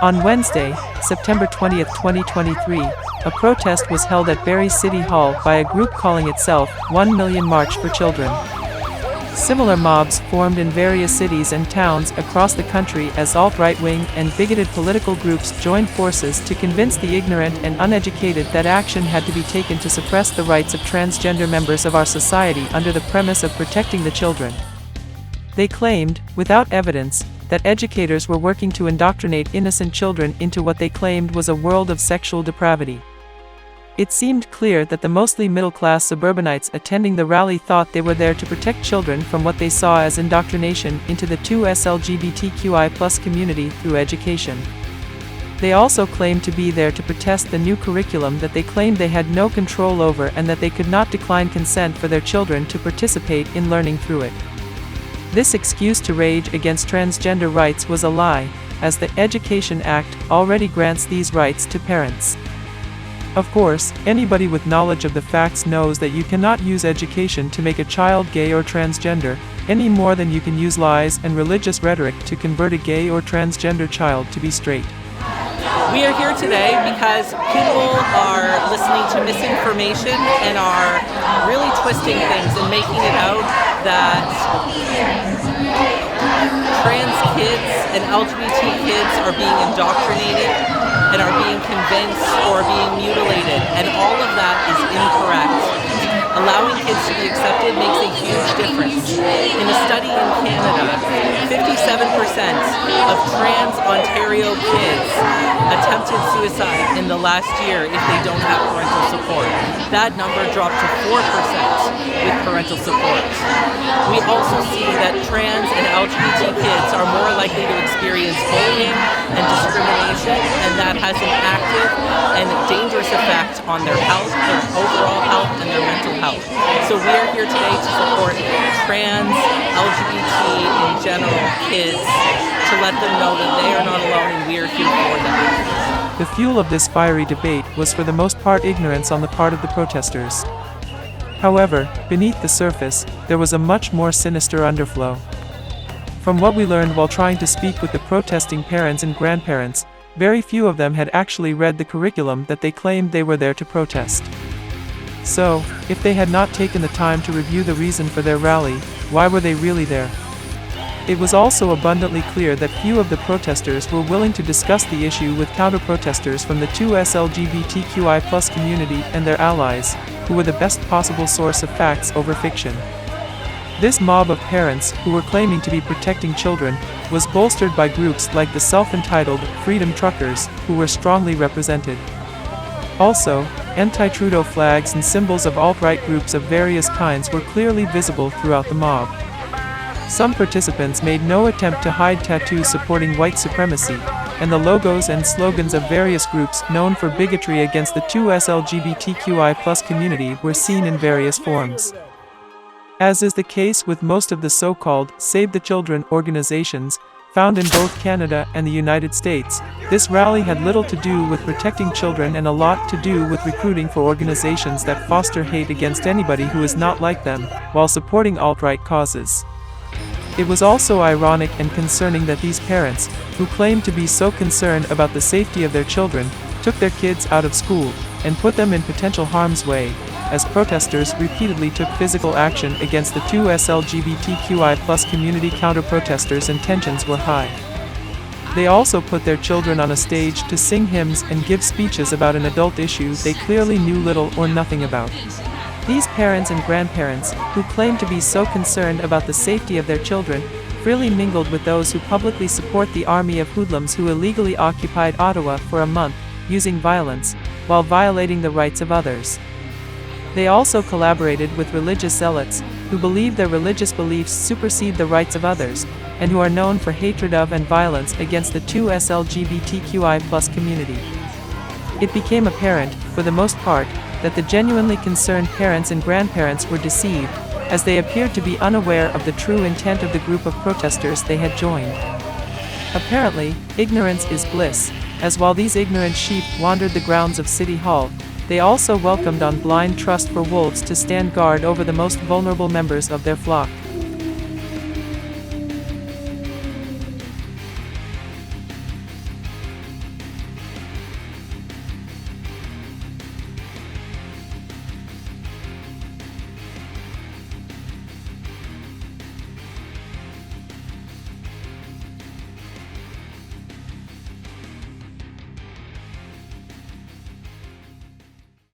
On Wednesday, September 20, 2023, a protest was held at Barrie City Hall by a group calling itself 1 Million March for Children. Similar mobs formed in various cities and towns across the country as alt-right-wing and bigoted political groups joined forces to convince the ignorant and uneducated that action had to be taken to suppress the rights of transgender members of our society under the premise of protecting the children. They claimed, without evidence, that educators were working to indoctrinate innocent children into what they claimed was a world of sexual depravity. It seemed clear that the mostly middle-class suburbanites attending the rally thought they were there to protect children from what they saw as indoctrination into the 2S LGBTQI+ community through education. They also claimed to be there to protest the new curriculum that they claimed they had no control over and that they could not decline consent for their children to participate in learning through it. This excuse to rage against transgender rights was a lie, as the Education Act already grants these rights to parents. Of course, anybody with knowledge of the facts knows that you cannot use education to make a child gay or transgender, any more than you can use lies and religious rhetoric to convert a gay or transgender child to be straight. We are here today because people are listening to misinformation and are really twisting things and making it out that trans kids and LGBT kids are being indoctrinated and are being convinced or being mutilated, and all of that is incorrect. Allowing kids to be accepted makes a huge difference. In a study in Canada, 57% of trans Ontario kids attempted suicide in the last year if they don't have parental support. That number dropped to 4% with parental support. We also see that trans and LGBT kids are more likely to experience bullying and discrimination, and that has an active and dangerous effect on their health, their overall health, and their mental health. So we are here today to support trans, LGBT in general kids, to let them know that they are not alone and we are here for them. The fuel of this fiery debate was for the most part ignorance on the part of the protesters. However, beneath the surface, there was a much more sinister underflow. From what we learned while trying to speak with the protesting parents and grandparents, very few of them had actually read the curriculum that they claimed they were there to protest. So, if they had not taken the time to review the reason for their rally, why were they really there? It was also abundantly clear that few of the protesters were willing to discuss the issue with counter-protesters from the 2S LGBTQI+ community and their allies, who were the best possible source of facts over fiction. This mob of parents, who were claiming to be protecting children, was bolstered by groups like the self-entitled Freedom Truckers, who were strongly represented. Also, anti-Trudeau flags and symbols of alt-right groups of various kinds were clearly visible throughout the mob. Some participants made no attempt to hide tattoos supporting white supremacy, and the logos and slogans of various groups known for bigotry against the 2S LGBTQI+ community were seen in various forms. As is the case with most of the so-called Save the Children organizations, found in both Canada and the United States, this rally had little to do with protecting children and a lot to do with recruiting for organizations that foster hate against anybody who is not like them, while supporting alt-right causes. It was also ironic and concerning that these parents, who claimed to be so concerned about the safety of their children, took their kids out of school, and put them in potential harm's way, as protesters repeatedly took physical action against the 2S LGBTQI+ community. Counter-protesters' intentions were high. They also put their children on a stage to sing hymns and give speeches about an adult issue they clearly knew little or nothing about. These parents and grandparents, who claimed to be so concerned about the safety of their children, freely mingled with those who publicly support the army of hoodlums who illegally occupied Ottawa for a month, using violence, while violating the rights of others. They also collaborated with religious zealots, who believe their religious beliefs supersede the rights of others, and who are known for hatred of and violence against the 2S LGBTQI+ community. It became apparent, for the most part, that the genuinely concerned parents and grandparents were deceived, as they appeared to be unaware of the true intent of the group of protesters they had joined. Apparently, ignorance is bliss, as while these ignorant sheep wandered the grounds of City Hall, they also welcomed on blind trust for wolves to stand guard over the most vulnerable members of their flock.